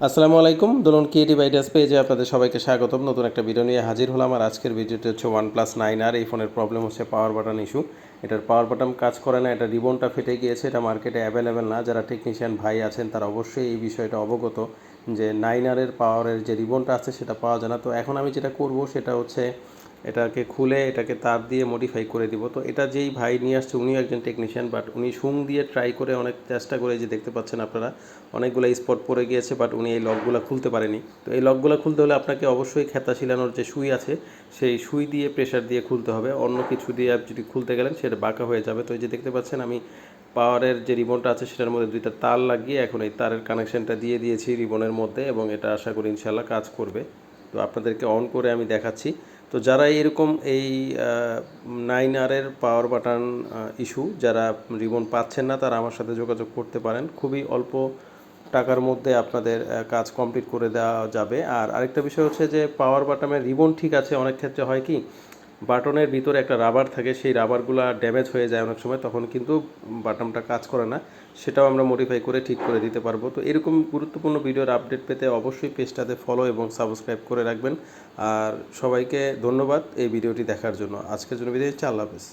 আসসালামু আলাইকুম, দোলন creative ideas পেজে আপনাদের সবাইকে স্বাগতম। নতুন একটা ভিডিও নিয়ে হাজির হলাম। আর আজকের ভিডিওটি হচ্ছে OnePlus 9R। এই ফোনের প্রবলেম হচ্ছে পাওয়ার বাটন ইস্যু। এটার পাওয়ার বাটন কাজ করে না, এটা রিবনটা ফেটে গিয়েছে। এটা মার্কেটে অ্যাভেলেবেল না। যারা টেকনিশিয়ান ভাই আছেন তারা অবশ্যই এই বিষয়টা অবগত যে 9R পাওয়ারের যে রিবনটা আছে সেটা পাওয়া যায় না। তো এখন আমি যেটা করব সেটা হচ্ছে এটাকে খুলে এটাকে তার দিয়ে মডিফাই করে দিব। তো এটা যেই ভাই নিয়ে আসছে উনিও একজন টেকনিশিয়ান, বাট উনি সুং দিয়ে ট্রাই করে অনেক চেষ্টা করে, যে দেখতে পাচ্ছেন আপনারা অনেকগুলো স্পট পড়ে গিয়েছে, বাট উনি এই লকগুলো খুলতে পারেনি। তো এই লকগুলো খুলতে হলে আপনাকে অবশ্যই খেতা ছিলানোর যে সুই আছে সেই সুই দিয়ে প্রেশার দিয়ে খুলতে হবে। অন্য কিছু দিয়ে যদি খুলতে গেলেন সেটা বাঁকা হয়ে যাবে। তো এই যে দেখতে পাচ্ছেন আমি পাওয়ারের যে রিবনটা আছে সেটার মধ্যে দুইটা তার লাগিয়ে এখন এই তারের কানেকশানটা দিয়ে দিয়েছি রিবনের মধ্যে, এবং এটা আশা করি ইনশাল্লাহ কাজ করবে। তো আপনাদেরকে অন করে আমি দেখাচ্ছি। তো যারা এরকম এই 9R পাওয়ার বাটন ইস্যু, যারা রিবন পাচ্ছেন না, তারা আমার সাথে যোগাযোগ করতে পারেন। খুবই অল্প টাকার মধ্যে আপনাদের কাজ কমপ্লিট করে দেওয়া যাবে। আর আরেকটা বিষয় হচ্ছে যে পাওয়ার বাটনের রিবন ঠিক আছে, অনেক ক্ষেত্রে হয় কি বাটনের ভিতরে একটা রাবার থাকে, সেই রাবারগুলো ড্যামেজ হয়ে যায় অনেক সময়, তখন কিন্তু বাটনটা কাজ করে না। সেটাও আমরা মডিফাই করে ঠিক করে দিতে পারবো। তো এরকম গুরুত্বপূর্ণ ভিডিওর আপডেট পেতে অবশ্যই পেজটাতে ফলো এবং সাবস্ক্রাইব করে রাখবেন। আর সবাইকে ধন্যবাদ এই ভিডিওটি দেখার জন্য। আজকের জন্য বিদায়, আল্লাহ হাফেজ।